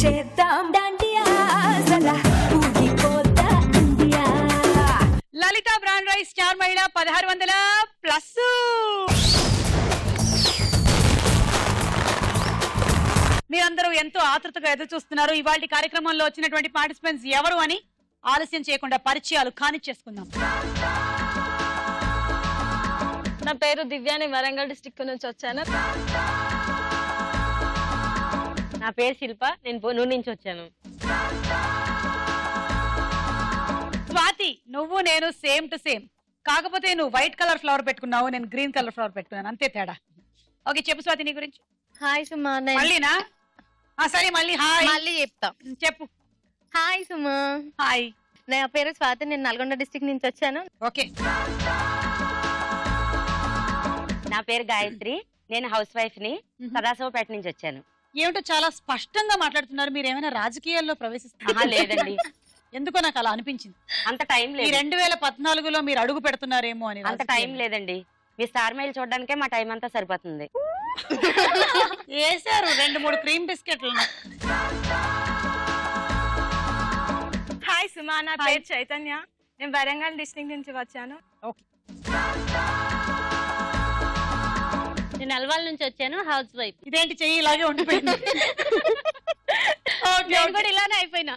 చేద్దాం డాండియా జరా ఊగిపోతా ఇండియా. లలిత brand rice star మహిళ 1600+. మీరందరూ ఎంతో ఆతృతగా ఎదురు చూస్తున్నారు. ఇవాళ కార్యక్రమంలో వచ్చినటువంటి పార్టిసిపెంట్స్ ఎవరు అని ఆలస్యం చేయకుండా పరిచయాలు కానిచ్చేసుకుందాం. నా పేరు దివ్య, నేను వరంగల్ డిస్ట్రిక్ట్ నుంచి వచ్చాను. నా పేరు శిల్ప, నేను పొన్నూరు నుంచి వచ్చాను. స్వాతి, నువ్వు నేను సేమ్ టు సేమ్, కాకపోతే నువ్వు వైట్ కలర్ ఫ్లవర్ పెట్టుకున్నావు, నేను గ్రీన్ కలర్ ఫ్లవర్ పెట్టుకున్నాను, అంతే తేడా. ఓకే, చెప్పు స్వాతి నీ గురించి. హాయ్ సుమా. మళ్ళీనా? సరే మళ్ళీ హాయ్ మళ్ళీ చెప్తా. చెప్పు. హాయ్ సుమా. హాయ్, నా పేరు స్వాతి, నేను నల్గొండ డిస్ట్రిక్ట్ నుంచి వచ్చాను. ఓకే. నా పేరు గాయత్రి, నేను హౌస్ వైఫ్ ని, సదాశివపేట నుంచి వచ్చాను. ఏమిటో చాలా స్పష్టంగా మాట్లాడుతున్నారు. మీరు ఏమైనా రాజకీయాల్లో ప్రవేశిస్తున్నారా? లేదండి, ఎందుకో నాకు అలా అనిపించింది. అంత టైం లేదు. 2014లో మీరు అడుగు పెడుతున్నారేమో అని. అంత టైం లేదండి, మీ స్టార్ మెయిల్ చూడడానికే మా టైం అంతా సరిపోతుంది. వేసారు 2-3 క్రీమ్ బిస్కెట్లు. హాయ్ సుమా, నా పేరు చైతన్య, నేను వరంగల్ డిస్ట్రిక్ట్ నుంచి వచ్చాను. ఓకే. నేను అల్వాల్ నుంచి వచ్చాను, హౌస్ వైఫ్. ఇదేంటి చెయ్యి ఇలాగే ఉండిపోయింది? ఇలానే అయిపోయినా.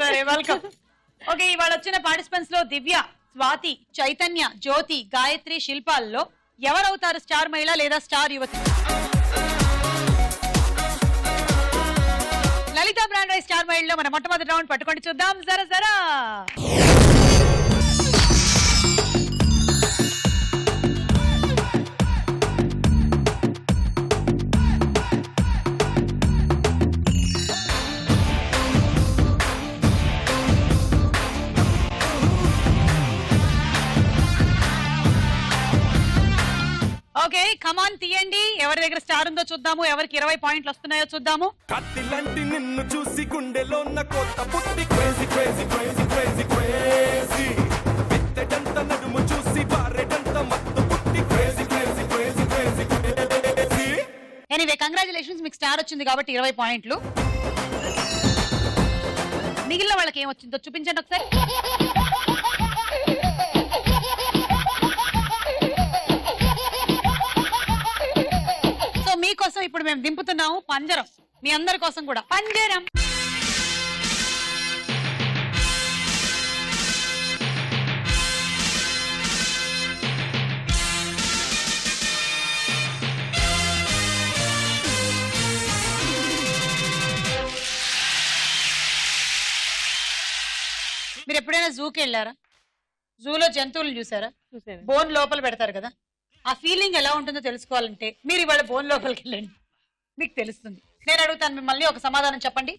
సరే, వెల్కమ్. ఓకే, ఇవాళ వచ్చిన పార్టిసిపెంట్స్ లో దివ్య, స్వాతి, చైతన్య, జ్యోతి, గాయత్రి, శిల్పాల్లో ఎవరవుతారు స్టార్ మహిళ లేదా స్టార్ యువతి? లలిత బ్రాండ్ రైస్ స్టార్ మహిళలో మన మొట్టమొదటి రౌండ్ పట్టుకొని చూద్దాం. జరా జరా ఓకే, కమాన్ తీయండి. ఎవరి దగ్గర స్టార్ ఉందో చూద్దాము, ఎవరికి 20 పాయింట్లు వస్తున్నాయో చూద్దాము. కత్తిలాంటి నిన్ను చూసి గుండెలో ఉన్న కొత్త పుట్టి crazy crazy crazy crazy crazy విత్తడంత నడుము చూసి బారెడంత మత్తు పుట్టి crazy crazy crazy crazy crazy. Anyway, congratulations, మీకు స్టార్ వచ్చింది కాబట్టి 20 పాయింట్లు. మిగిలిన వాళ్ళకి ఏం వచ్చిందో చూపించండి ఒకసారి. మీకోసం ఇప్పుడు మేము దింపుతున్నాము పంజరం, మీ అందరి కోసం కూడా పంజరం. మీరు ఎప్పుడైనా జూకి వెళ్ళారా? జూలో జంతువులను చూసారా? బోన్ లోపల పెడతారు కదా, ఆ ఫీలింగ్ ఎలా ఉంటుందో తెలుసుకోవాలంటే మీరు ఇవాళ బోన్ లోపలికి వెళ్ళండి, మీకు తెలుస్తుంది. నేను అడుగుతాను మిమ్మల్ని, ఒక సమాధానం చెప్పండి.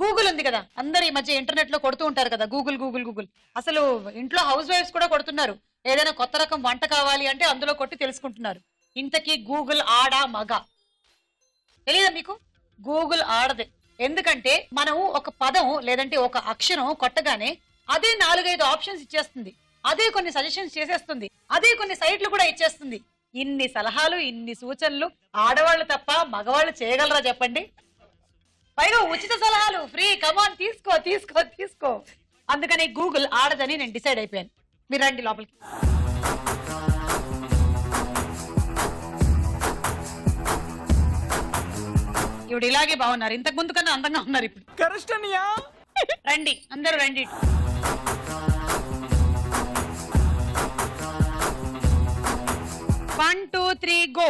గూగుల్ ఉంది కదా, అందరు ఈ మధ్య ఇంటర్నెట్ లో కొడుతూ ఉంటారు కదా, గూగుల్ గూగుల్ గూగుల్. అసలు ఇంట్లో హౌస్ వైఫ్స్ కూడా కొడుతున్నారు. ఏదైనా కొత్త రకం వంట కావాలి అంటే అందులో కొట్టి తెలుసుకుంటున్నారు. ఇంతకీ గూగుల్ ఆడా మగ తెలియదా మీకు? గూగుల్ ఆడదే. ఎందుకంటే మనం ఒక పదం లేదంటే ఒక అక్షరం కొట్టగానే అదే 4-5 ఆప్షన్స్ ఇచ్చేస్తుంది, అదే కొన్ని సజెషన్స్ చేసేస్తుంది, అదే కొన్ని సైట్లు కూడా ఇచ్చేస్తుంది. ఇన్ని సలహాలు, ఇన్ని సూచనలు ఆడవాళ్ళు తప్ప మగవాళ్ళు చేయగలరా చెప్పండి? పైగా ఉచిత సలహాలు ఫ్రీ. కమాన్, తీసుకో తీసుకో తీసుకో. అందుకని గూగుల్ ఆడదని నేను డిసైడ్ అయిపోయాను. మీరు రండి లోపలికి. ఇప్పుడు ఇలాగే బాగున్నారు, ఇంతకు ముందు కన్నా అందంగా ఉన్నారు ఇప్పుడు. రండి, అందరూ రండి. 1 2 3 గో.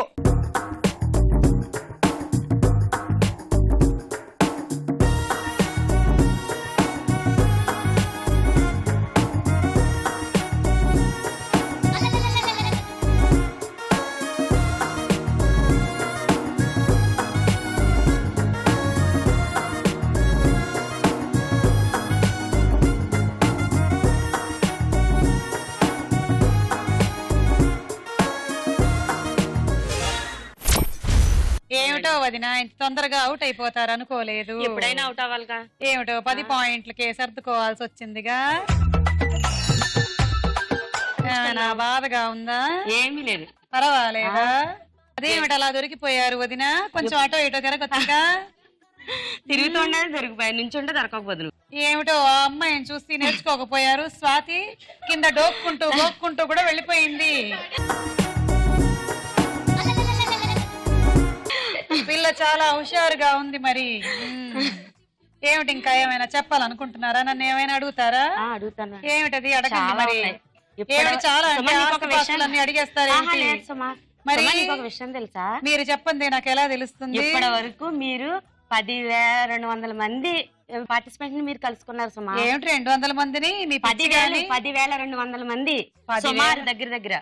ఏమిటో వదినా, ఇంత తొందరగా అవుట్ అయిపోతారు అనుకోలేదు. ఎప్పుడైనా అవుట్ అవ్వాలిగా. ఏమిటో 10 పాయింట్లకే సర్దుకోవాల్సి వచ్చిందిగా. నా బాధగా ఉందా? ఏమీ లేదు. పర్వాలేదా? అదేమిటి అలా దొరికిపోయారు వదినా? కొంచెం అటో ఇటో తిరగొచ్చుగా. తిరుగుతుండేది దొరికిపోయాయి, నుంచి ఉంటే దొరకకపోదును. ఏమిటో ఆ అమ్మాయిని చూసి నేర్చుకోకపోయారు. స్వాతి కింద గోక్కుంటూ కూడా వెళ్ళిపోయింది. పిల్ల చాలా హుషారుగా ఉంది. మరి ఏమిటి ఇంకా ఏమైనా చెప్పాలనుకుంటున్నారా? నన్ను ఏమైనా అడుగుతారా? అడుగుతాను. ఏమిటది అడగండి. మరి ఏమిటి చాలా అంటే ఆస్తిపాస్తులన్నీ అడిగేస్తారు. మరి ఒక విషయం తెలుసా? మీరు చెప్పండి, నాకు ఎలా తెలుస్తుంది? ఇప్పటి వరకు మీరు 10,200 మంది పార్టిసిపెంట్ మీరు కలుసుకున్నారు సుమా. ఏమిటి 200 మందిని? మీ 10,200 మంది సుమారు దగ్గర.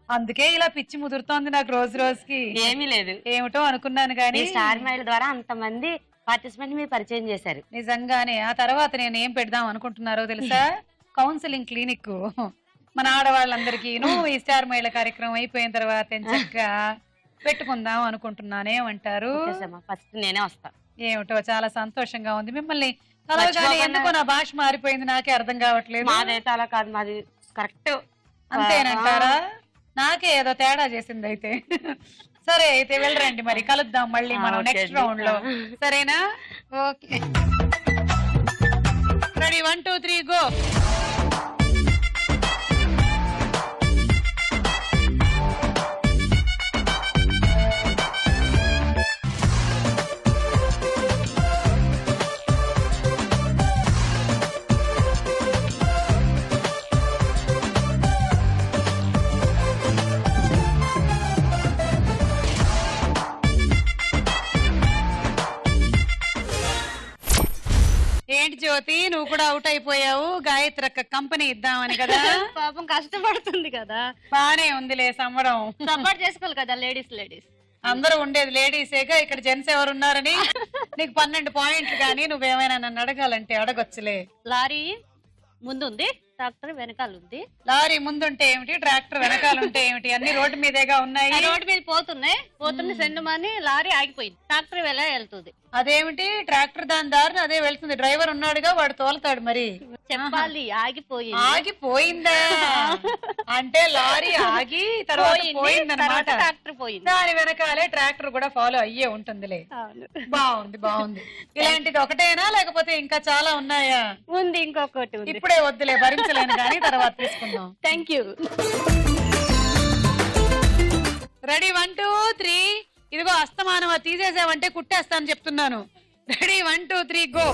అందుకే ఇలా పిచ్చి ముదురుతోంది నాకు రోజు రోజుకి. ఏమీ లేదు, ఏమిటో అనుకున్నాను గానీ స్టార్ మైల్ ద్వారా అంతమంది పార్టిసిపెంట్ మీరు పరిచయం చేశారు. నిజంగానే. ఆ తర్వాత నేను ఏం పెడదాం అనుకుంటున్నారో తెలుసా? కౌన్సిలింగ్ క్లినిక్ మన ఆడవాళ్ళందరికీ ఈ స్టార్ మహిళ కార్యక్రమం అయిపోయిన తర్వాత చక్కగా పెట్టుకుందాం అనుకుంటున్నాను. ఏమంటారు? ఫస్ట్ నేనే వస్తా. ఏమిటో చాలా సంతోషంగా ఉంది. మిమ్మల్ని కలవగానే ఎందుకో నా భాష మారిపోయింది, నాకే అర్థం కావట్లేదు. మాదైతే అలా కాదు, మాది కరెక్ట్. అంతేనంటారా? నాకే ఏదో తేడా చేసింది అయితే. సరే అయితే వెళ్ళరండి, మరి కలుద్దాం మళ్ళీ మనం నెక్స్ట్ రౌండ్ లో. సరేనా? Okay, ready? 1 2 3 గో. ఏంటి జ్యోతి, నువ్వు కూడా అవుట్ అయిపోయావు? గాయత్రి అక్క కంపెనీ ఇద్దామని కదా. పాపం కష్టపడుతుంది కదా. బానే ఉందిలే సంబడం. సపోర్ట్ చేసుకోవాలి కదా లేడీస్. అందరూ ఉండేది లేడీసేగా, ఇక్కడ జెంట్స్ ఎవరు ఉన్నారని. నీకు 12 పాయింట్లు, కానీ నువ్వేమైనా నన్ను అడగాలంటే అడగొచ్చులే. లారీ ముందుంది, ట్రాక్టర్ వెనకాల ఉంది. లారీ ముందుంటే ఏమిటి, ట్రాక్టర్ వెనకాల ఉంటే ఏమిటి? అన్ని రోడ్డు మీదేగా ఉన్నాయి. రోడ్డు మీద పోతుంది సెండుమని లారీ ఆగిపోయింది. ట్రాక్టర్ వెళ్తుంది. అదేమిటి, ట్రాక్టర్ దాని దారిని అదే వెళ్తుంది. డ్రైవర్ ఉన్నాడుగా, వాడు తోలుతాడు. మరి చెప్పాలి, ఆగిపోయిందా అంటే లారీ ఆగి తర్వాత పోయిందన్నమాట. ట్రాక్టర్ పోయింది, దాని వెనకాలే ట్రాక్టర్ కూడా ఫాలో అయ్యే ఉంటుందిలే. బాగుంది. ఇలాంటిది ఒకటేనా లేకపోతే ఇంకా చాలా ఉన్నాయా? ఉంది, ఇంకొకటి ఉంది. ఇప్పుడే వద్దులే, భరించలేను కానీ తర్వాత తీసుకుందాం. Thank you. రెడీ? 1 2 3. ఇదిగో అస్తమానం తీసేసావంటే కుట్టేస్తాను చెప్తున్నాను. రెడీ? 1 2 3 గో.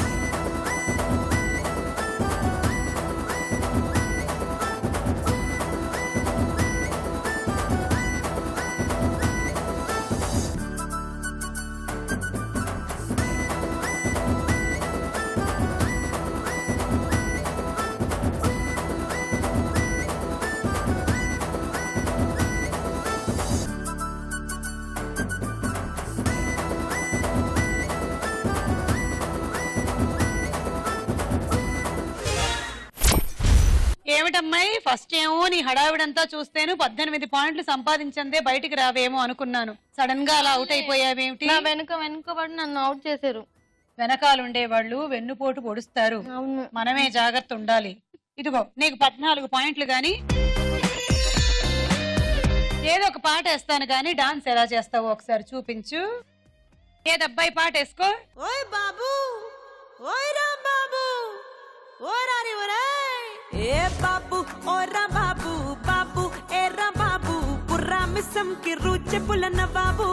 ఏమిటమ్మాయి, ఫస్ట్ ఏమో నీ హడావిడంతా చూస్తేను 18 పాయింట్లు సంపాదించందే బయటికి రావేమో అనుకున్నాను. సడన్ గా అలా అవుట్ అయిపోయావేమిటి? వెనుకబడి నన్ను అవుట్ చేశారు. వెనకాలుండే వాళ్ళు వెన్నుపోటు పొడుస్తారు. మనమే జాగ్రత్త ఉండాలి. ఇదిగో నీకు 14 పాయింట్లు, గాని ఏదో ఒక పాట వేస్తాను గాని డాన్స్ ఎలా చేస్తావో ఒకసారి చూపించు. ఏదబ్బాయి పాట వేసుకో. ఓయ్ బాబు, ఓయ్ రామ్ బాబు, ఓ రారి ఒరేయ్. ఏ బాబు ఓ రామ్ బాబు, బాబు ఏ రామ్ బాబు, పుర్రా మిస్సం కి రుచి పులన్న బాబు.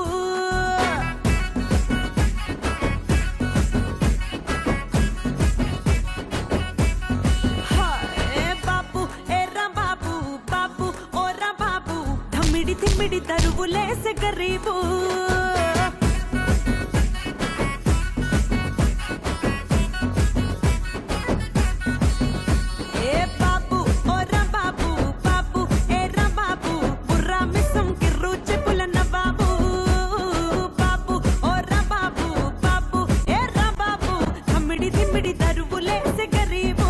తిమ్మిడి తరువులేసే గరీబు. ఏ బాబు ఓ రామ్ బాబు, బాబు ఏ రామ్ బాబు, బుర్రా మిస్సం కి రుచి పులన్న బాబు. బాబు ఓ రామ్ బాబు, బాబు ఏ రామ్ బాబు, తిమ్మిడి తిమ్మిడి తరువులేసే గరీబు.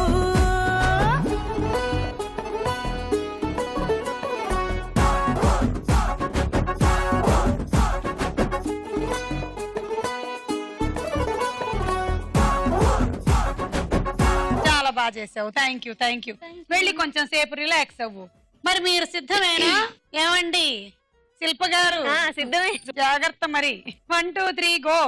బాగా చేసావు. Thank you. వెళ్ళి కొంచెం సేపు రిలాక్స్ అవ్వు. మరి మీరు సిద్ధమేనా? ఏమండి శిల్ప గారు? సిద్ధమే. జాగ్రత్త మరి. 1 2 3 గో.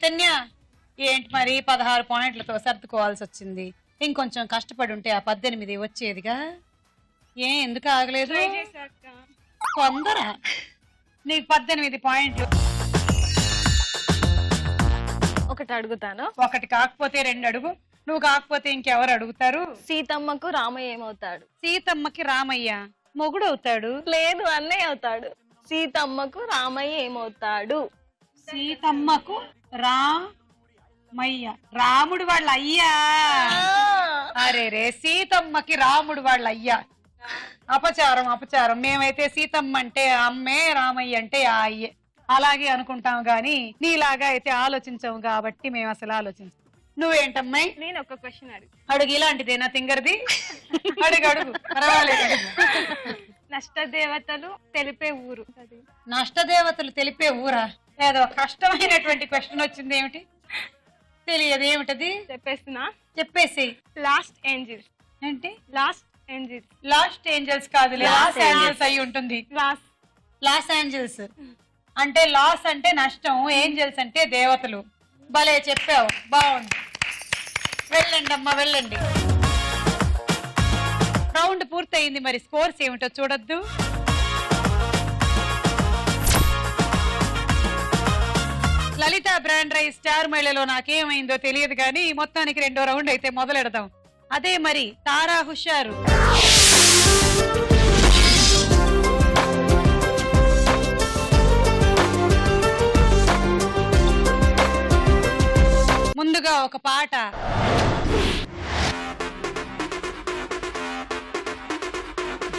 చైతన్య ఏంటి మరి 16 పాయింట్లతో సర్దుకోవాల్సి వచ్చింది. ఇంకొంచెం కష్టపడి ఉంటే ఆ 18 వచ్చేదిగా. ఎందుకు ఆగలేదు? తొందర. నీకు 18 పాయింట్లు. ఒకటి అడుగుతాను. ఒకటి కాకపోతే 2 అడుగు. నువ్వు కాకపోతే ఇంకెవరు అడుగుతారు? సీతమ్మకు రామయ్య ఏమవుతాడు? సీతమ్మకి రామయ్య మొగుడు అవుతాడు. లేదు, అన్నయ్య అవుతాడు. సీతమ్మకు రామయ్య ఏమవుతాడు? సీతమ్మకు రామయ్య రాముడు వాళ్ళ అయ్యా. అరే రే, సీతమ్మకి రాముడు వాళ్ళ అయ్యా. అపచారం అపచారం. మేమైతే సీతమ్మ అంటే అమ్మే, రామయ్య అంటే ఆ అయ్యే అలాగే అనుకుంటాం గాని నీలాగా అయితే ఆలోచించాము కాబట్టి మేము అసలు ఆలోచించాం. నువ్వేంటమ్మాయి? నేను ఒక క్వశ్చన్ అడుగు. ఇలాంటిదేనా తింగరది? అడుగు అడుగు, పర్వాలేదు అడుగు. నష్టదేవతలు తెలిపే ఊరు. నష్టదేవతలు తెలిపే ఊరా? ఏదో కష్టమైనటువంటి క్వశ్చన్ వచ్చింది. ఏమిటి తెలియదు? ఏమిటది? చెప్పేస్తున్నా, చెప్పేసి. Lost angels. ఏంటి లాస్ట్ ఏంజిల్స్? లాస్ట్ ఏంజల్స్ కాదు, లాస్ ఏంజల్స్ అయి ఉంటుంది. లాస్ ఏంజల్స్ అంటే లాస్ అంటే నష్టం, ఏంజల్స్ అంటే దేవతలు. భలే చెప్పావు, బాగుంది. వెళ్ళండి అమ్మా, వెళ్ళండి. రౌండ్ పూర్తయింది. మరి స్కోర్స్ ఏమిటో చూడొద్దు. లలిత బ్రాండ్ రైస్ స్టార్ మహిళలో నాకేమైందో తెలియదు కానీ మొత్తానికి 2వ రౌండ్ అయితే మొదలెడదాం. అదే మరి తారా హుషారు. ముందుగా ఒక పాట.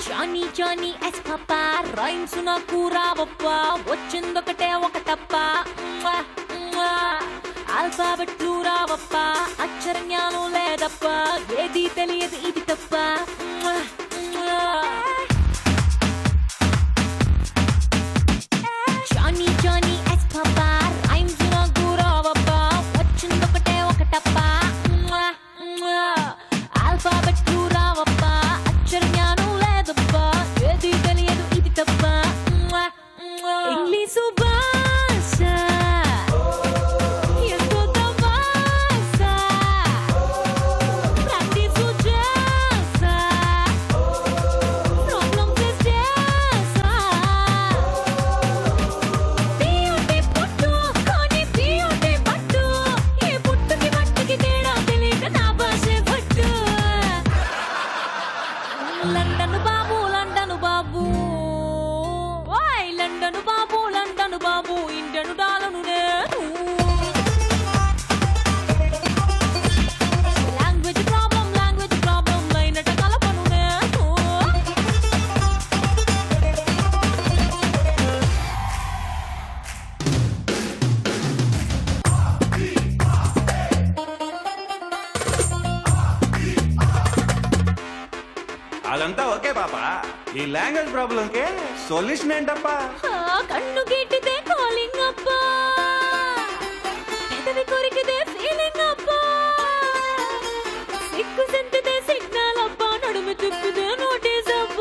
Johnny Johnny yes papa rhymes నాకు రావప్పా వచ్చిందొకటే ఒకటప్ప ఆల్ఫాబెట్లు రావప్పా అక్షర జ్ఞానం లేదప్ప ఏది తెలియదు ఇది తప్ప Johnny Johnny yes papa rhymes నాకు రావప్పా వచ్చిందొకటే ఒకటప్ప ఆల్ఫాబెట్లు రావప్పా అక్షర జ్ఞానం లేదప్పా ఏది తెలియదు ఇది తప్ప ఇంగ్లీషు భాష ఎంతో తమాష ప్రాక్టీసు చేసా ప్రాబ్లమ్స్ చేసా తీయుటే పుట్టు కానీ తీయుటే పట్టు ఏ పుట్టుకి మట్టికి తేడా తెలియక నా భాషే పట్టు లండన్ బాబు లండన్ బాబు ఓయ్ లండన్ బాబు లండన్ బాబు ఇండియన్ డాలను నేను లాంగ్వేజ్ ప్రాబ్లం లైనట కలపను నేను అదంతా ఓకే పాపా. ఈ లాంగ్వేజ్ ప్రాబ్లం కే సొల్యూషన్ ఏంటప్పా? కన్ను గీటితే కాలింగ్ అప్ప పెదవి కొరికితే ఫీలింగ్ అప్ప సిక్కు సెంటితే సిగ్నల్ అప్ప నడుము తిప్పితే నోటీస్ అప్ప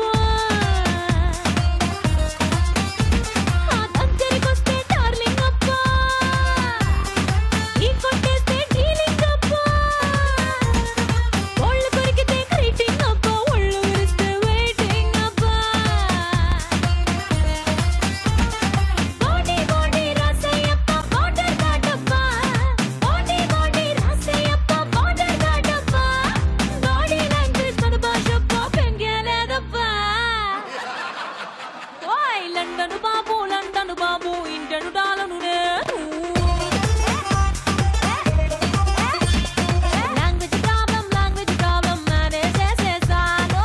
ఆ దగ్గరికొస్తే డార్లింగ్ అప్ప ఈ కొట్టేస్తే డీలింగ్ అప్ప ఒళ్ళు కొరికితే క్రీటింగ్ అప్ప ఒళ్ళు విరిస్తే వెయిటింగ్ అప్ప బాడీ బాడీ రాసేయప్ప బార్డర్ దాటప్ప బాడీ రాసేయప్ప బార్డర్ దాటప్ప బాడీ లాంగ్వేజ్ మన భాషప్ప పెంగలేదప్ప ఓయ్ లండన్ బాబు ఇండియన్ డాలను నేను లాంగ్వేజ్ ప్రాబ్లం మేనేజ్ చేసేసాను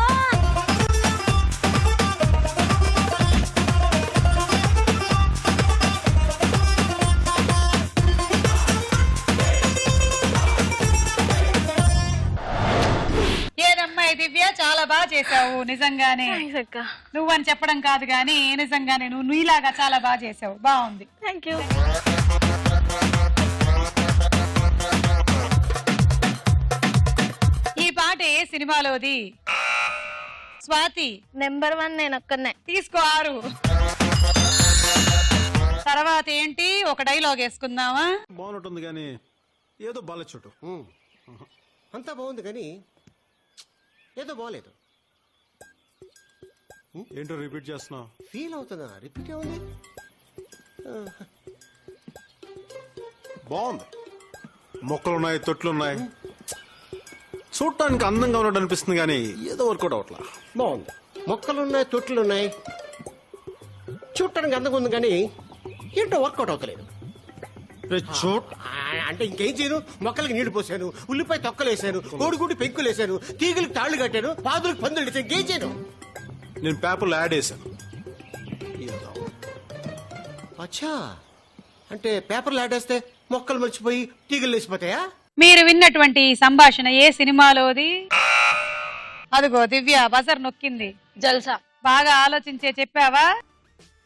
ఏదమ్మాయి దివ్య, చాలా బాగా చేసావు నిజంగానే. అక్క. నువ్వని చెప్పడం కాదు గానీ నిజంగానే నువ్వు నీలాగా చాలా బాగా చేసావు, బాగుంది. Thank you. ఈ పాట ఏ సినిమాలోది? స్వాతి నెంబర్ 1 నేను ఒక్కనే. తీసుకో 6. తర్వాత ఏంటి, ఒక డైలాగ్ వేసుకుందామా? బాగుంటుంది కానీ ఏదో బాలే చోటు. అంతా బాగుంది కానీ ఏదో బాగలేదు. ఏంటో రిపీట్ చేస్తున్నావు? ఫీల్ అవుతున్నా. రిపీట్ ఏముంది? బాగుంది. మొక్కలున్నాయి, తొట్లున్నాయి, చూడటానికి అందంగా ఉన్నట్టు అనిపిస్తుంది కానీ ఏదో వర్కౌట్ అవట్లా. బాగుంది. మొక్కలున్నాయి, తొట్లున్నాయి, చూడటానికి అందంగా ఉంది కానీ ఏంటో వర్కౌట్ అవుతలేదు. అంటే ఇంకేం చేయను? మొక్కలకి నీళ్లు పోసాను, ఉల్లిపాయ తొక్కలు వేసాను, కోడిగుడ్డు పెంకులు వేసాను, తీగలకు తాళ్లు కట్టాను, పాదులకు పందులు వేసాను. ఇంకేం చేయను? నేను పేపర్లో యాడ్ వేసాను. అచ్చా, అంటే పేపర్లు యాడ్ వేస్తే మొక్కలు మర్చిపోయి తీగలు లేచిపోతాయా? మీరు విన్నటువంటి సంభాషణ ఏ సినిమాలోది? అదిగో దివ్య బజర్ నొక్కింది. జల్సా. బాగా ఆలోచించే చెప్పావా?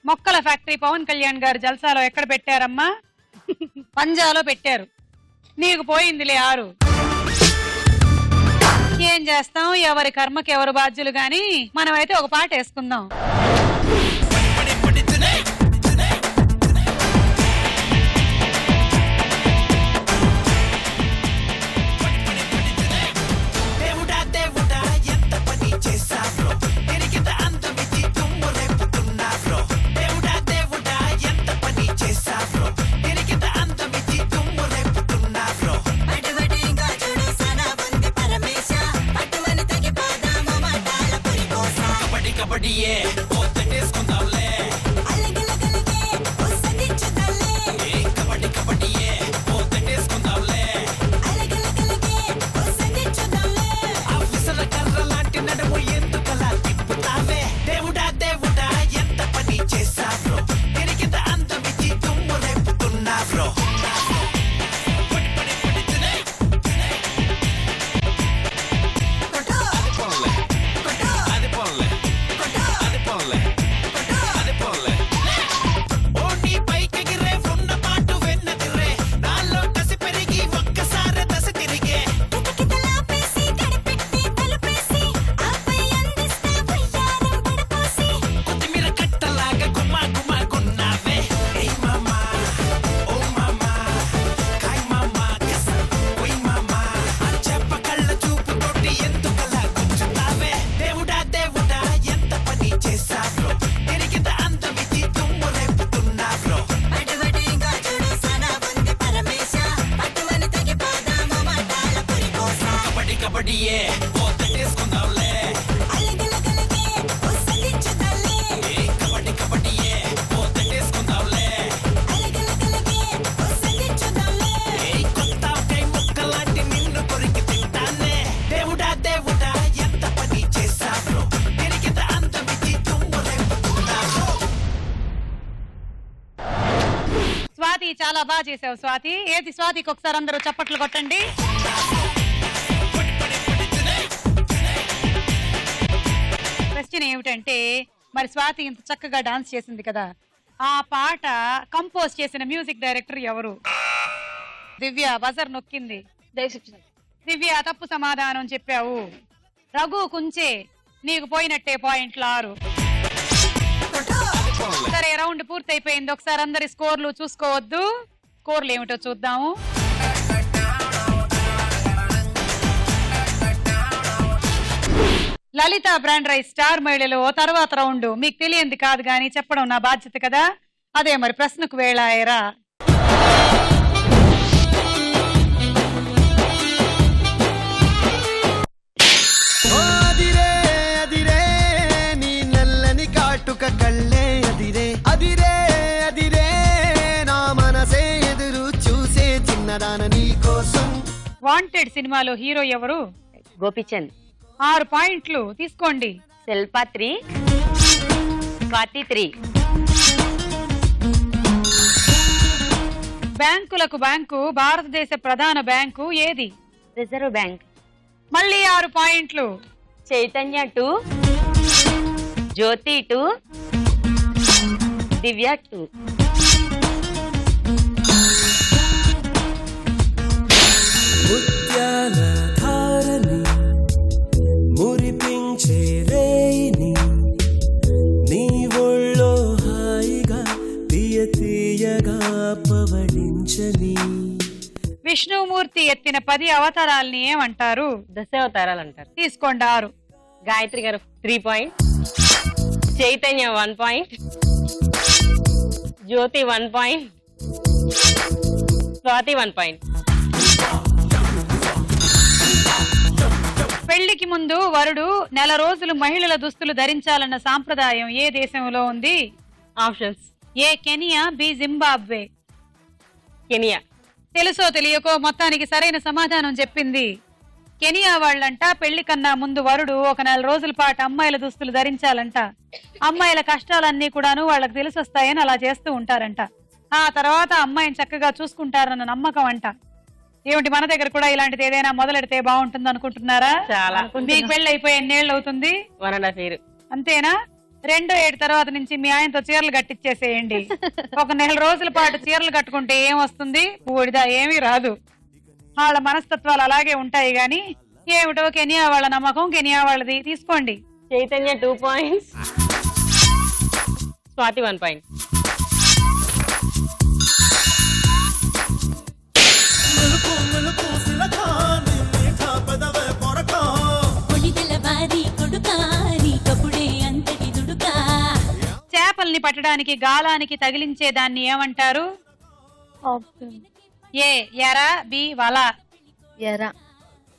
మొక్కల ఫ్యాక్టరీ పవన్ కళ్యాణ్ గారు జల్సాలో ఎక్కడ పెట్టారమ్మా? పంజాలో పెట్టారు. నీకు పోయిందిలే 6. ఏం చేస్తాం, ఎవరి కర్మకి ఎవరు బాధ్యులు గాని మనమైతే ఒక పాట వేసుకుందాం. స్వాతి, చాలా బాగా చేసావు స్వాతి. ఏది స్వాతికి ఒకసారి అందరూ చప్పట్లు కొట్టండి. క్వశ్చన్ ఏమిటంటే, మరి స్వాతి ఇంత చక్కగా డాన్స్ చేసింది కదా, ఆ పాట కంపోజ్ చేసిన మ్యూజిక్ డైరెక్టర్ ఎవరు? దివ్య బజర్ నొక్కింది. దివ్య తప్పు సమాధానం చెప్పావు. రఘు కుంచే, నీకు పోయినట్టే పాయింట్లు 6. సరే, రౌండ్ పూర్తయిపోయింది. ఒకసారి అందరి స్కోర్లు చూసుకోవద్దు. స్కోర్లు ఏమిటో చూద్దాము. లలిత బ్రాండ్ రైస్ స్టార్ మహిళలో తర్వాత రౌండ్ మీకు తెలియంది కాదు గానీ చెప్పడం నా బాధ్యత కదా. అదే మరి ప్రశ్నకు వేళాయరా. వాంటెడ్ సినిమాలో హీరో ఎవరు? గోపిచంద్. 6 పాయింట్లు తీసుకోండి. శిల్పా 3, స్వాతి 3. బ్యాంకులకు బ్యాంకు భారతదేశ ప్రధాన బ్యాంకు ఏది? Reserve bank. మళ్ళీ 6 పాయింట్లు. చైతన్య 2, జ్యోతి 2, దివ్య 2. ముత్యాల ధారని మురిపించే రేయిని నీ ఒళ్ళో హాయిగా తీయ తీయ విష్ణుమూర్తి ఎత్తిన 10 అవతారాలని ఏమంటారు? దశావతారాలు అంటారు. తీసుకోండి 6. గాయత్రి గారు 3 పాయింట్, చైతన్య 1 పాయింట్, జ్యోతి 1 పాయింట్, స్వాతి 1 పాయింట్. పెళ్లికి ముందు వరుడు నెల రోజులు మహిళల దుస్తులు ధరించాలన్న సాంప్రదాయం ఏ దేశంలో ఉంది? ఆప్షన్స్: ఏ కెనియా, బి జింబాబ్వే. కెనియా. తెలుసో తెలియకో మొత్తానికి సరైన సమాధానం చెప్పింది కెనియా వాళ్ళంట. పెళ్లి కన్నా ముందు వరుడు ఒక నెల రోజుల పాటు అమ్మాయిల దుస్తులు ధరించాలంట. అమ్మాయిల కష్టాలన్నీ కూడాను వాళ్ళకి తెలిసొస్తాయని అలా చేస్తూ ఉంటారంట. ఆ తర్వాత అమ్మాయిని చక్కగా చూసుకుంటారన్న నమ్మకం అంట. ఏమిటి, మన దగ్గర కూడా ఇలాంటిది ఏదైనా మొదలెడితే బాగుంటుంది అనుకుంటున్నారా? చాలా. మీకు పెళ్లి అయిపోయి ఎన్నేళ్ళు అవుతుంది? 1.5 years. అంతేనా? 2 ఏడు తర్వాత నుంచి మీ ఆయనతో చీరలు కట్టించేసేయండి. ఒక నెల రోజుల పాటు చీరలు కట్టుకుంటే ఏం వస్తుంది? బూడిద, ఏమీ రాదు. వాళ్ళ మనస్తత్వాలు అలాగే ఉంటాయి గాని ఏమిటో కెనియా వాళ్ళ నమ్మకం కెనియా వాళ్ళది. తీసుకోండి. Chaitanya 2 points, Swathi 1 point. చేపల్ని పట్టడానికి గాలానికి తగిలించే దాన్ని ఏమంటారు? ఏ ఎర, బి వల. ఎర.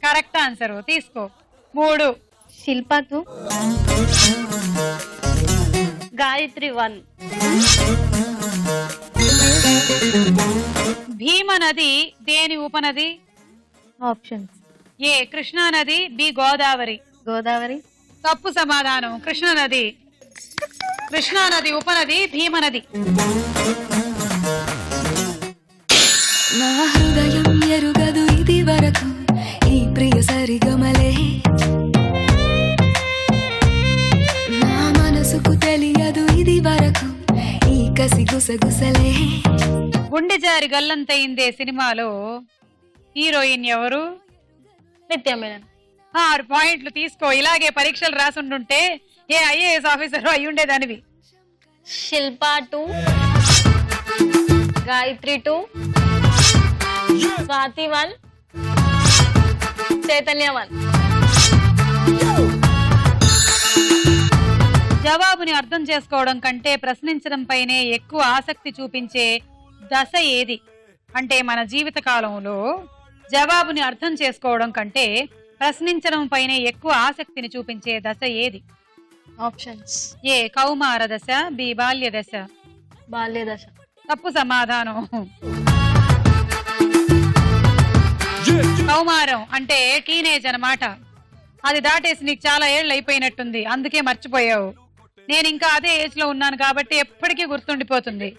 Correct answer. తీసుకో. 3. శిల్ప 2, గాయత్రి 1. భీమ నది దేని ఉపనది? ఆప్షన్స్: ఏ కృష్ణా నది, బి గోదావరి. గోదావరి. తప్పు సమాధానం. కృష్ణా నది. కృష్ణా నది ఉపనది భీమ నది. నా హృదయం ఎరుగదు ఇది వరకు ఈ ప్రియ సరిగమలే, నా మనసుకు తెలియదు ఇది వరకు ఈ కసి గుసగుసలే. గుండె జారి గల్లంతయిందే సినిమాలో హీరోయిన్ ఎవరు? నిత్య మేనన్. 6 పాయింట్లు. తీసుకో. ఇలాగే పరీక్షలు రాసుంటుంటే ఏ ఐఏఎస్ ఆఫీసర్ అయి ఉండేదానివి. శిల్ప 2, గాయత్రి 2, స్వాతి 1, చైతన్య 1. జవాబుని అర్థం చేసుకోవడం కంటే ప్రశ్నించడం పైనే ఎక్కువ ఆసక్తి చూపించే దశ ఏది? అంటే మన జీవిత కాలంలో జవాబుని అర్థం చేసుకోవడం కంటే ప్రశ్నించడం పైనే ఎక్కువ ఆసక్తిని చూపించే దశ ఏది? ఆప్షన్స్: ఏ కౌమార దశ, బి బాల్య దశ. బాల్య దశ. తప్పు సమాధానం. కౌమారం అంటే టీనేజ్ అన్నమాట. అది దాటేసి నీకు చాలా ఏళ్ళు అయిపోయినట్టుంది, అందుకే మర్చిపోయావు. నేను ఇంకా అదే ఏజ్ లో ఉన్నాను కాబట్టి ఎప్పటికీ గుర్తుండిపోతుంది.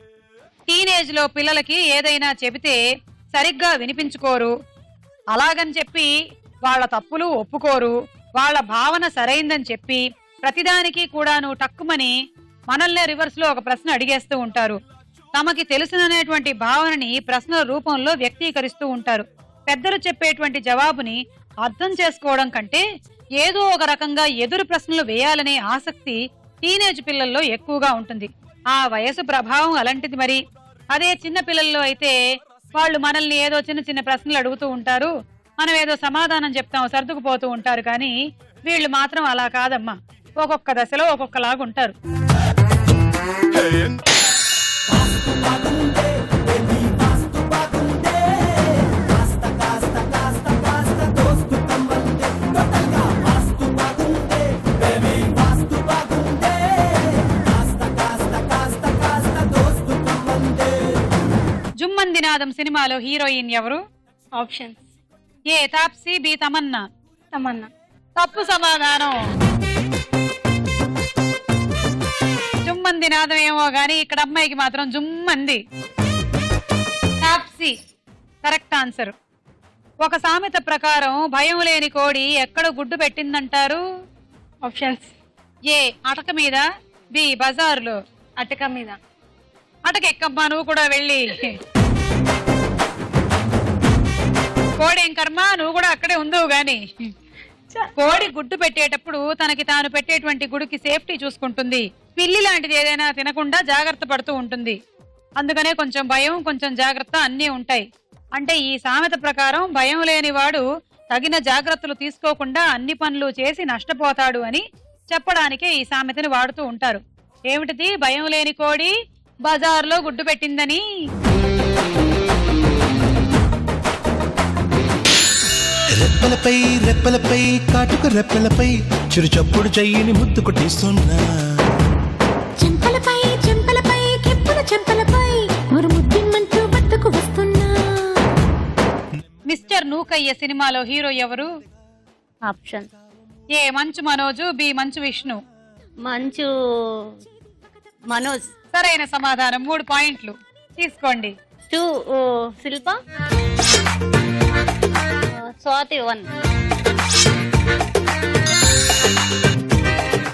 టీనేజ్ లో పిల్లలకి ఏదైనా చెబితే సరిగ్గా వినిపించుకోరు. అలాగని చెప్పి వాళ్ళ తప్పులు ఒప్పుకోరు. వాళ్ళ భావన సరైందని చెప్పి ప్రతిదానికి కూడాను టక్కుమని మనల్నే రివర్స్ లో ఒక ప్రశ్న అడిగేస్తూ ఉంటారు. తమకి తెలుసుననేటువంటి భావనని ప్రశ్నల రూపంలో వ్యక్తీకరిస్తూ ఉంటారు. పెద్దలు చెప్పేటువంటి జవాబుని అర్థం చేసుకోవడం కంటే ఏదో ఒక రకంగా ఎదురు ప్రశ్నలు వేయాలనే ఆసక్తి టీనేజ్ పిల్లల్లో ఎక్కువగా ఉంటుంది. ఆ వయసు ప్రభావం అలాంటిది. మరి అదే చిన్న పిల్లల్లో అయితే వాళ్ళు మనల్ని ఏదో చిన్న చిన్న ప్రశ్నలు అడుగుతూ ఉంటారు, మనం ఏదో సమాధానం చెప్తాం, సర్దుకుపోతూ ఉంటారు. కానీ వీళ్ళు మాత్రం అలా కాదమ్మా, ఒక్కొక్క దశలో ఒక్కొక్కలాగుంటారు. జుమ్మందినాదం సినిమాలో హీరోయిన్ ఎవరు? ఆప్షన్స్: ఏ తాప్సీ, బి తమన్నా. తమన్నా. తప్పు సమాధానం. జుమ్మందినాదం ఏమో గాని ఇక్కడ అమ్మాయికి మాత్రం జుమ్మంది. Taapsee correct answer. ఒక సామెత ప్రకారం భయం లేని కోడి ఎక్కడ గుడ్డు పెట్టిందంటారు? ఆప్షన్స్: ఏ అటక మీద, బి బజారులో. అటక మీద. అటక ఎక్కమ్మా నువ్వు కూడా వెళ్ళి. కోడేం కర్మ, నువ్వు కూడా అక్కడే ఉందువు గాని. కోడి గుడ్డు పెట్టేటప్పుడు తనకి తాను పెట్టేటువంటి గుడికి సేఫ్టీ చూసుకుంటుంది. పిల్లి లాంటిది ఏదైనా తినకుండా జాగ్రత్త పడుతూ ఉంటుంది. అందుకనే కొంచెం భయం, కొంచెం జాగ్రత్త అన్నీ ఉంటాయి. అంటే ఈ సామెత ప్రకారం భయం లేనివాడు తగిన జాగ్రత్తలు తీసుకోకుండా అన్ని పనులు చేసి నష్టపోతాడు అని చెప్పడానికే ఈ సామెతని వాడుతూ ఉంటారు. ఏమిటిది? భయం లేని కోడి బజార్లో గుడ్డు పెట్టిందని. రెప్పలపై రెప్పలపై కాటుక రెప్పలపై చిరుచప్పుడు చెయ్యిని ముద్దు కొట్టిస్తున్నా. చెంపలపై చెంపలపై కెప్పుల చెంపలపై మరి ముద్దిమ్మంటూ వద్దకు వస్తున్నా. మిస్టర్ నూకయ్య సినిమాలో హీరో ఎవరు? ఆప్షన్ ఏ మంచు మనోజు, బి మంచు విష్ణు. మంచు మనోజ్. సరైన సమాధానం. 3 పాయింట్లు తీసుకోండి. 2 శిల్ప, స్వాతి 1.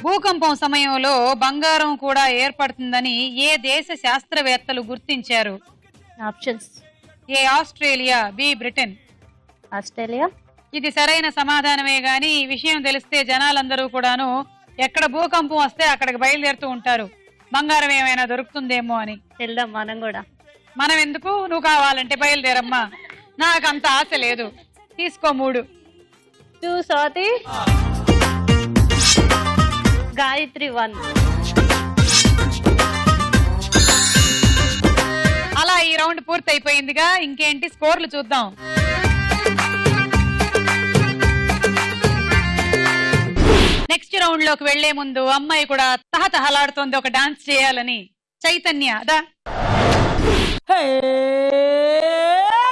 భూకంపం సమయంలో బంగారం కూడా ఏర్పడుతుందని ఏ దేశ శాస్త్రవేత్తలు గుర్తించారు? Options A Australia, B Britain. Australia. ఇది సరైన సమాధానమే గాని ఈ విషయం తెలిస్తే జనాలందరూ కూడాను ఎక్కడ భూకంపం వస్తే అక్కడికి బయలుదేరుతూ ఉంటారు, బంగారం ఏమైనా దొరుకుతుందేమో అని. వెళ్దాం మనం కూడా. మనం ఎందుకు? నువ్వు కావాలంటే బయలుదేరమ్మా, నాకు అంత ఆశ లేదు. తీసుకో 3. 2 స్వాతి, గాయత్రి 1. అలా ఈ రౌండ్ పూర్తి అయిపోయిందిగా. ఇంకేంటి స్కోర్లు చూద్దాం. నెక్స్ట్ రౌండ్ లోకి వెళ్లే ముందు అమ్మాయి కూడా తహతహలాడుతోంది ఒక డాన్స్ చేయాలని. చైతన్య దా.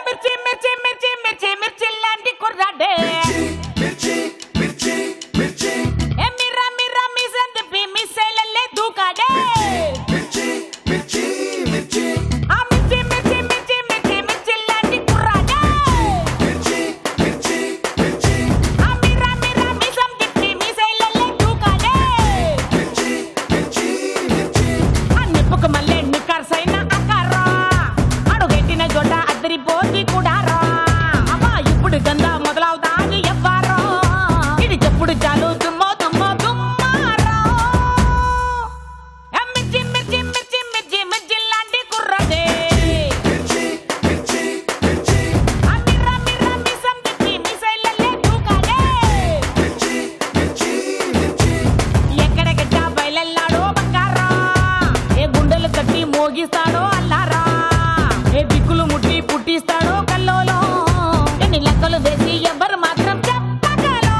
మిర్చి మిర్చి మిర్చి మిర్చి మిర్చి లాంటి కుర్రాడే ఏ మిర్రా మిర్రా మిసన్ తిప్పి మిస్సైలల్లే దూకాడే ఆ మిర్చి మిర్చి మిర్చి మిర్చి మిర్చి లాంటి కుర్రాడే ఆ మిర్రా మిర్రా మిసన్ తిప్పి మిస్సైలల్లే దూకాడే ఆ నిప్పుకు మల్లె నిక్కర్సైన అకారా అడుగెట్టిన జొడ్డ అద్దరిపోతి కూడా రా అమ్మా ఇప్పుడు గంద మొదలవుతాది ఎవ్వారో ఇది చెప్పుడు చాలు దుమ్మో దుమ్మో దుమ్మారో మిర్చి మిర్చి మిర్చి మిర్చి మిర్చి లాంటి కుర్రదే మిర్రా మిర్రా మిసం తిప్పి మిసైలల్లే దూకాడే ఎక్కడ గడ్డ బయలెల్లాడో బంగారా ఏ గుండెలు కట్టి మోగిస్తాడో అల్లారా ఏ దిక్కులు ముట్టి పుట్టిస్తాడో కల్లోలో ఎన్ని లెక్కలు వేసి ఎవరు మాత్రం చెప్పగలో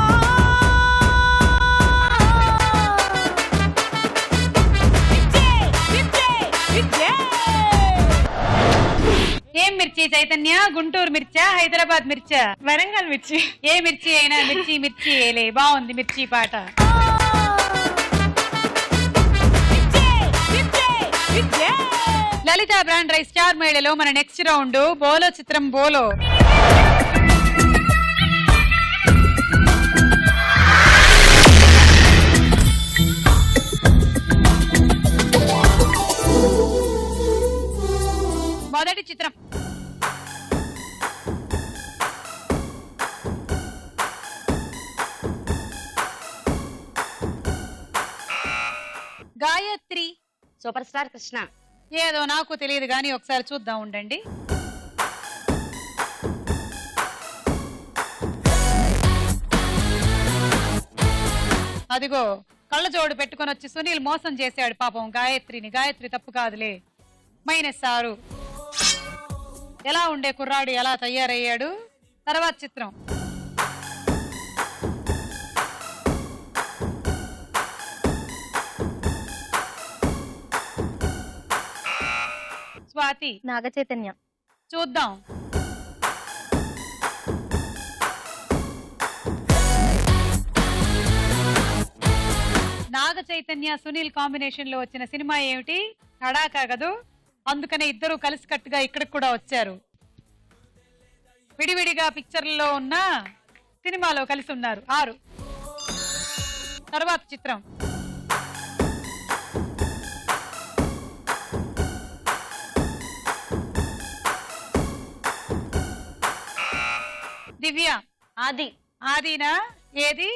ఏం మిర్చి చైతన్య? గుంటూరు మిర్చా, హైదరాబాద్ మిర్చా? వరంగల్ మిర్చి. ఏ మిర్చి అయినా మిర్చి మిర్చి ఏలే. బాగుంది మిర్చి పాట. లలిత బ్రాండ్ రైస్ స్టార్ మేళలో మన నెక్స్ట్ రౌండ్ బోలో చిత్రం బోలో. మొదటి చిత్రం గాయత్రి. Super star Krishna. ఏదో నాకు తెలియదు గానీ ఒకసారి చూద్దాం ఉండండి. అదిగో కళ్ళజోడు పెట్టుకొని వచ్చి సునీల్ మోసం చేశాడు పాపం గాయత్రిని. గాయత్రి తప్పు కాదులే. -6. ఎలా ఉండే కుర్రాడు ఎలా తయారయ్యాడు. తర్వాత చిత్రం స్వాతి. నాగ చైతన్య. చూద్దాం. నాగ చైతన్య సునీల్ కాంబినేషన్ లో వచ్చిన సినిమా ఏమిటి? తడాకా కదూ. అందుకనే ఇద్దరు కలిసికట్టుగా ఇక్కడికి కూడా వచ్చారు. విడివిడిగా పిక్చర్లలో ఉన్న సినిమాలో కలిసి ఉన్నారు. 6. తర్వాత చిత్రం దివ్య. ఆది. ఆదినా? ఏది?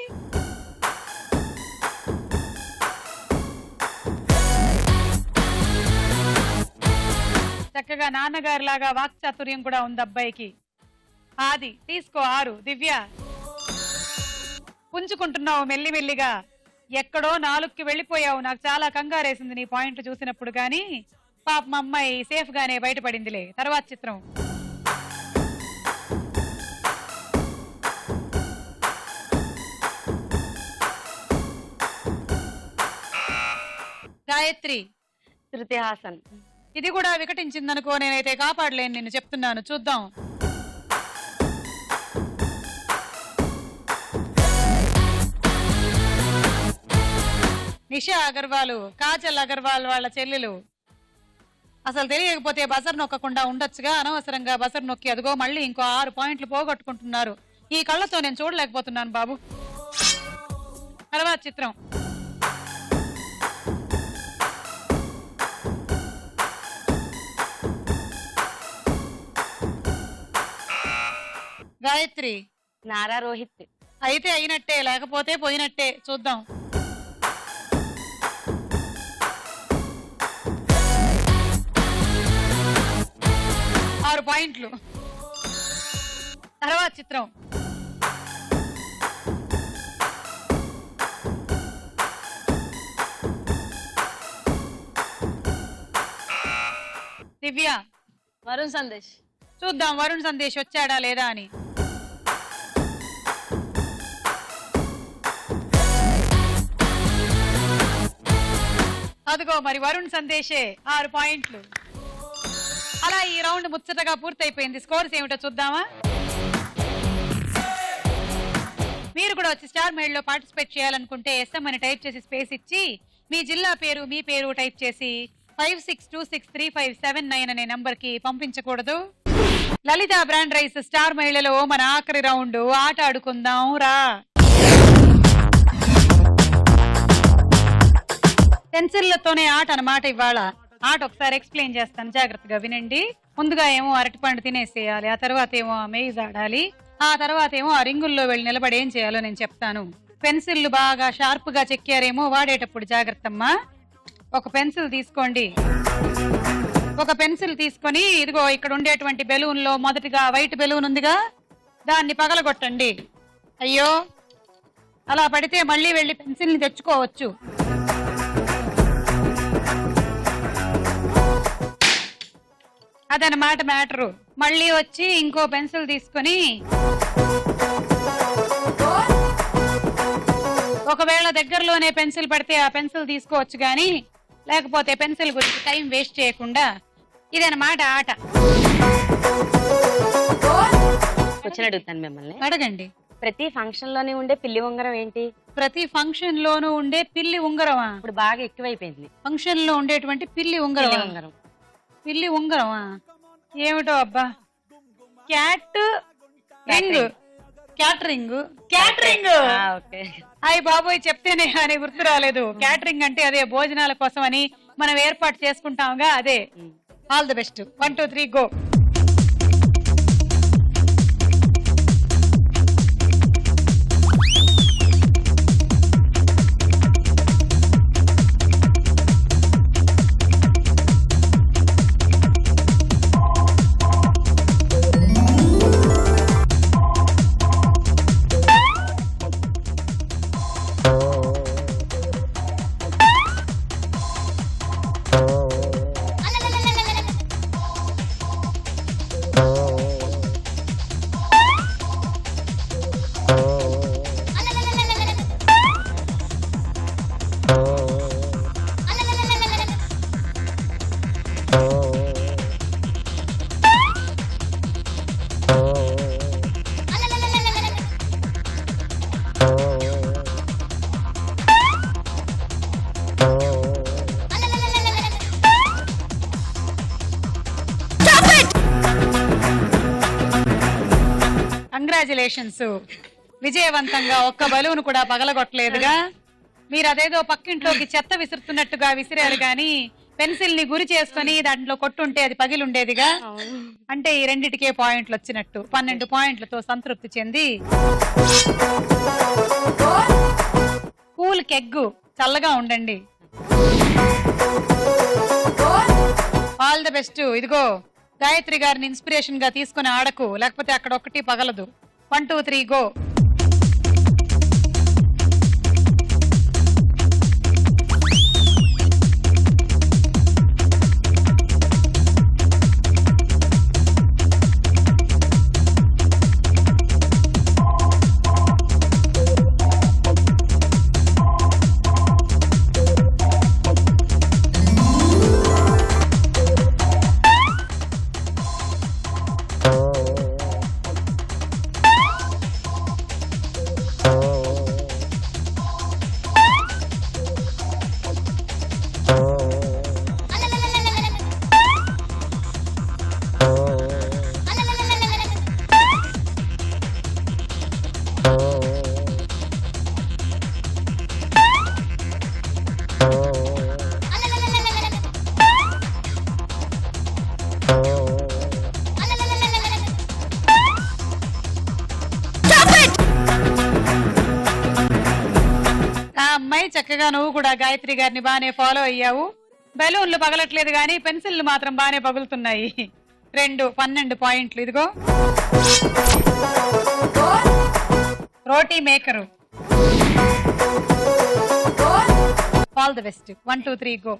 చక్కగా నాన్నగారి లాగా వాక్చాతుర్యం కూడా ఉంది అబ్బాయికి. ఆది తీసుకో 6. దివ్య పుంజుకుంటున్నావు మెల్లిమెల్లిగా, ఎక్కడో 4కి వెళ్ళిపోయావు. నాకు చాలా కంగారేసింది నీ పాయింట్లు చూసినప్పుడు, కానీ పాపం అమ్మాయి సేఫ్ గానే బయటపడిందిలే. తర్వాత చిత్రం గాయత్రి. శృతి హాసన్. ఇది కూడా వికటించిందనుకో, నేనైతే కాపాడలేను నిన్ను, చెప్తున్నాను. చూద్దాం. నిషా అగర్వాల్, కాజల్ అగర్వాల్ వాళ్ళ చెల్లెలు. అసలు తెలియకపోతే బజర్ నొక్కకుండా ఉండొచ్చుగా, అనవసరంగా బజర్ నొక్కి అదిగో మళ్ళీ ఇంకో 6 పాయింట్లు పోగొట్టుకుంటున్నారు. ఈ కళ్ళతో నేను చూడలేకపోతున్నాను బాబు. తర్వాత చిత్రం గాయత్రి. నారా రోహిత్. అయితే అయినట్టే, లేకపోతే పోయినట్టే. చూద్దాం. ఆరు పాయింట్లు. తర్వాత చిత్రం దివ్య. వరుణ్ సందేశ్. చూద్దాం వరుణ్ సందేశ్ వచ్చాడా లేదా అని. అదిగో మరి వరుణ్ సందేశే 6 పాయింట్లు. అలా ఈ రౌండ్ ముచ్చటగా పూర్తయిపోయింది. స్కోర్స్ ఏమిటో చూద్దామా? మీరు కూడా వచ్చి స్టార్ మైల్ లో పార్టిసిపేట్ చేయాలనుకుంటే SM అని టైప్ చేసి స్పేస్ ఇచ్చి మీ జిల్లా పేరు మీ పేరు టైప్ చేసి 56263579 అనే నంబర్ కి పంపించకూడదు. లలిత బ్రాండ్ రైస్ స్టార్ మహిళలో మన ఆఖరి రౌండ్. ఆట ఆడుకుందాం రా. పెన్సిళ్లతోనే ఆట అన్నమాట ఇవాళ. ఆట ఒకసారి ఎక్స్ప్లెయిన్ చేస్తాను, జాగ్రత్తగా వినండి. ముందుగా ఏమో అరటిపండు తినేసేయాలి, ఆ తర్వాత ఏమో మేజ్ ఆడాలి, ఆ తర్వాత ఏమో ఆ రింగుల్లో వెళ్ళి నిలబడి ఏం చేయాలో నేను చెప్తాను. పెన్సిళ్లు బాగా షార్ప్ గా చెక్కారేమో, వాడేటప్పుడు జాగ్రత్తమ్మా. ఒక పెన్సిల్ తీసుకోండి. ఒక పెన్సిల్ తీసుకొని ఇదిగో ఇక్కడ ఉండేటువంటి బెలూన్ లో మొదటిగా వైట్ బెలూన్ ఉందిగా, దాన్ని పగలగొట్టండి. అయ్యో అలా పడితే మళ్ళీ వెళ్ళి పెన్సిల్ ని తెచ్చుకోవచ్చు. అదనమాట మ్యాటరు. మళ్ళీ వచ్చి ఇంకో పెన్సిల్ తీసుకొని ఒకవేళ దగ్గరలోనే పెన్సిల్ పడితే ఆ పెన్సిల్ తీసుకోవచ్చు, గాని లేకపోతే పెన్సిల్ గురించి టైం వేస్ట్ చేయకుండా. ఇదనమాట ఆట. క్వశ్చన్ అడుగుతాను మిమ్మల్ని. అడగండి. ప్రతి ఫంక్షన్ లోనే ఉండే పిల్లి ఉంగరం ఏంటి? ప్రతి ఫంక్షన్ లోనూ ఉండే పిల్లి ఉంగరమా? ఇప్పుడు బాగా ఎక్కువైపోయింది. ఫంక్షన్ లో ఉండేటువంటి పిల్లి ఉంగరం. పిల్లి ఉంగరమా? ఏమిటో అబ్బా. Cat ring. క్యాటరింగ్. క్యాటరింగ్. అయ్యి బాబోయ్, చెప్తేనే అని గుర్తు రాలేదు. క్యాటరింగ్ అంటే అదే భోజనాల కోసం అని మనం ఏర్పాటు చేసుకుంటాంగా, అదే. All the best. 1 2 3 go. Congratulations. విజయవంతంగా ఒక్క బలూన్ కూడా పగలగొట్టలేదుగా. మీరు అదేదో పక్కింట్లోకి చెత్త విసురుతున్నట్టుగా విసిరారు గాని పెన్సిల్ ని గురి చేసుకుని దాంట్లో కొట్టుంటే అది పగిలి ఉండేదిగా. అంటే ఈ రెండిటికే పాయింట్లు వచ్చినట్టు. 12 పాయింట్లతో సంతృప్తి చెంది కూల్ కెగ్గు చల్లగా ఉండండి. All the best. ఇదిగో గాయత్రి గారిని ఇన్స్పిరేషన్ గా తీసుకుని ఆడకు, లేకపోతే అక్కడ ఒకటి పగలదు. 1 2 3 గో. చక్కగా నువ్వు కూడా గాయత్రి గారిని బానే ఫాలో అయ్యావు. బెలూన్లు పగలట్లేదు గానీ పెన్సిల్లు మాత్రం బానే పగులుతున్నాయి. 12 పాయింట్లు. ఇదిగో roti maker. All the best. 1 2 3 go.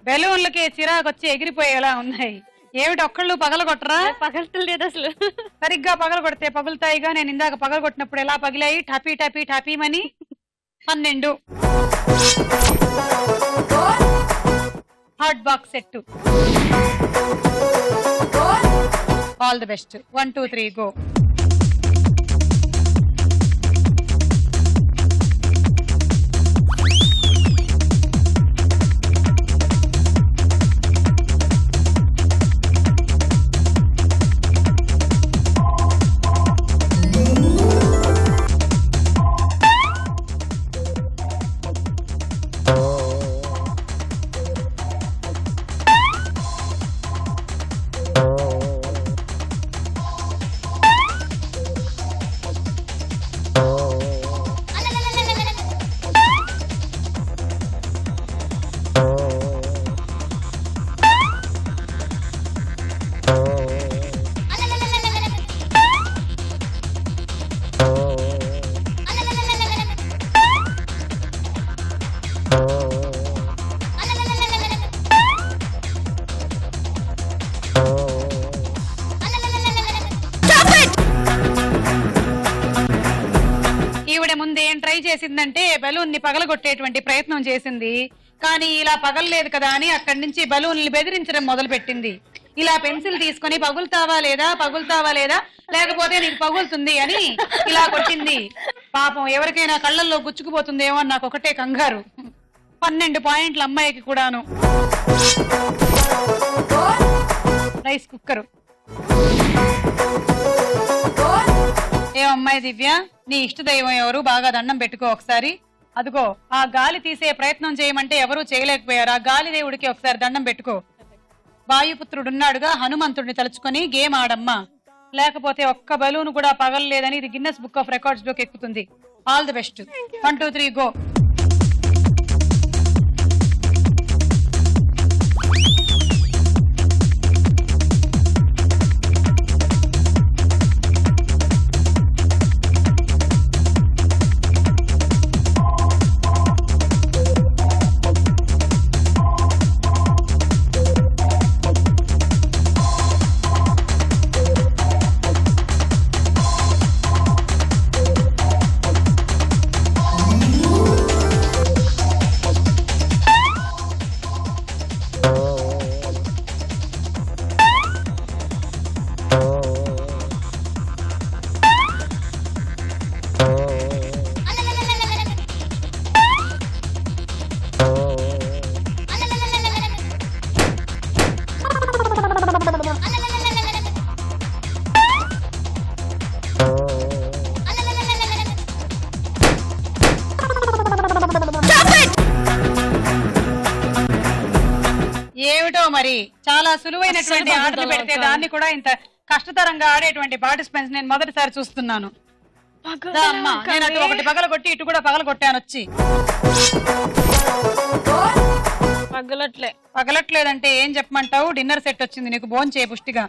బెలూన్లకి చిరాకొచ్చి ఎగిరిపోయేలా ఉన్నాయి. ఏమిటి ఒక్కళ్ళు పగలగొట్టరా? పగలలేదు అసలు. సరిగ్గా పగలగొడితే పగులుతాయిగా. నేను ఇందాక పగలగొట్టినప్పుడు ఎలా పగిలాయి? టపీ టపీ టపీమని. 12 hot box set. All the best. 1 2 3 go. ఈవిడ ముందేం ట్రై చేసిందంటే బెలూన్ ని పగలగొట్టేటువంటి ప్రయత్నం చేసింది. కానీ ఇలా పగలలేదు కదా అని అక్కడి నుంచి బెలూన్ బెదిరించడం మొదలు పెట్టింది. ఇలా పెన్సిల్ తీసుకొని పగులుతావా లేదా, పగులుతావా లేదా, లేకపోతే నీకు పగులుతుంది అని ఇలా కొట్టింది. పాపం ఎవరికైనా కళ్ళల్లో గుచ్చుకుపోతుందేమో అని నాకు ఒకటే కంగారు. 12 పాయింట్లు అమ్మాయికి కూడాను. Rice cooker. ఏమమ్మాయి దివ్య, నీ ఇష్టదైవం ఎవరు? బాగా దండం పెట్టుకో ఒకసారి. అదిగో ఆ గాలి తీసే ప్రయత్నం చేయమంటే ఎవరూ చేయలేకపోయారు. ఆ గాలి దేవుడికి ఒకసారి దండం పెట్టుకో. వాయుపుత్రుడున్నాడుగా, హనుమంతుడిని తలుచుకొని గేమ్ ఆడమ్మా. లేకపోతే ఒక్క బలూన్ కూడా పగలలేదని ఇది గిన్నెస్ బుక్ ఆఫ్ రికార్డ్స్ లోకి ఎక్కుతుంది. All the best. 1 2 3 గో. మరి చాలా సులువైనటువంటి ఆటలు పెడితే దాన్ని కూడా ఇంత కష్టతరంగా ఆడేటువంటి పార్టిసిపెంట్స్ నేను మొదటిసారి చూస్తున్నాను. అమ్మా నేను అటు ఒకటి పగల కొట్టి ఇటు కూడా పగల కొట్టాను వచ్చి. పగలట్లేదంటే ఏం చెప్పమంటావు? డిన్నర్ సెట్ వచ్చింది నీకు, భోంచే పుష్టిగా.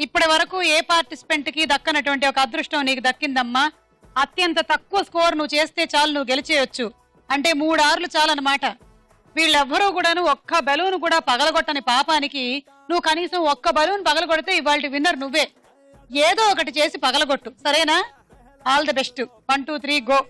ఇప్పటి వరకు ఏ పార్టిసిపెంట్ కి దక్కనటువంటి ఒక అదృష్టం నీకు దక్కిందమ్మా. అత్యంత తక్కువ స్కోర్ నువ్వు చేస్తే చాలు, నువ్వు గెలిచేయొచ్చు. అంటే 3 ఆర్లు చాలన్నమాట. వీళ్ళెవ్వరూ కూడాను ఒక్క బలూన్ కూడా పగలగొట్టని పాపానికి నువ్వు కనీసం ఒక్క బలూన్ పగలగొడితే ఇవాళ విన్నర్ నువ్వే. ఏదో ఒకటి చేసి పగలగొట్టు, సరేనా? All the best. 1 2 3 go.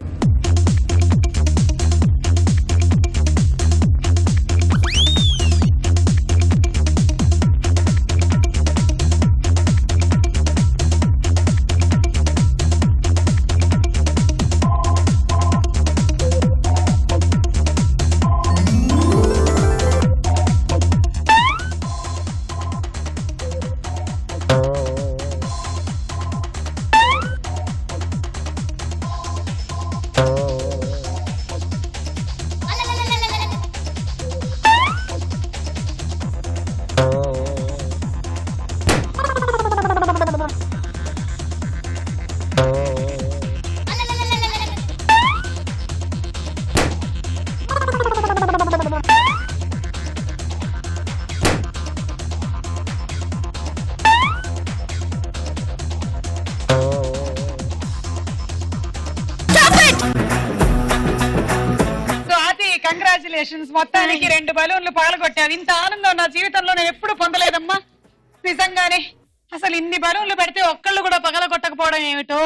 Congratulations, మొత్తానికి 2 బలూన్లు పగలగొట్టావు. ఇంత ఆనందం నా జీవితంలో నేను ఎప్పుడు పొందలేదమ్మా నిజంగానే. అసలు ఇన్ని బలూన్లు పెడితే ఒక్కళ్ళు కూడా పగలగొట్టకపోవడం ఏమిటో,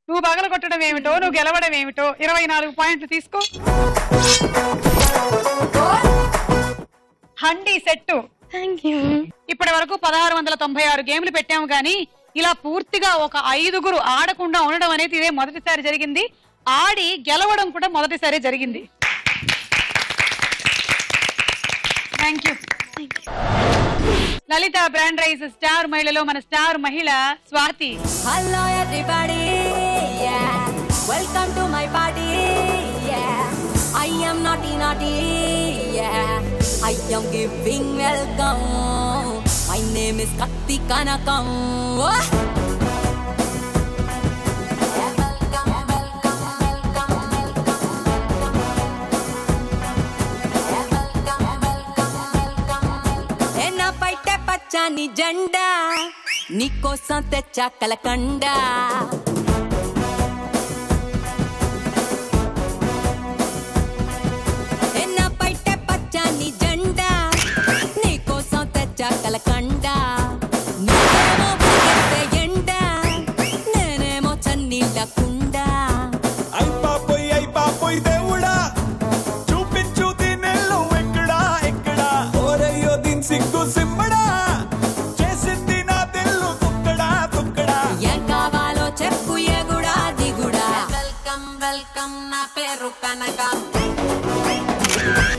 నువ్వు పగలగొట్టడం ఏమిటో, నువ్వు గెలవడం ఏమిటో. 24 పాయింట్లు తీసుకో. హండీ సెట్టు. ఇప్పటి వరకు 1696 గేమ్లు పెట్టాము గానీ ఇలా పూర్తిగా ఒక 5గురు ఆడకుండా ఉండడం అనేది ఇదే మొదటిసారి జరిగింది. ఆడి గెలవడం కూడా మొదటిసారి జరిగింది. Thank you. Lalitha brand rice star మహిళలో మన స్టార్ మహిళ Swathi. Hello everybody, welcome to my party. I am naughty naughty, I am giving welcome. My name is Kathi Kanakam. పచ్చని జెండా నీకోసం తెచ్చా కలకండా.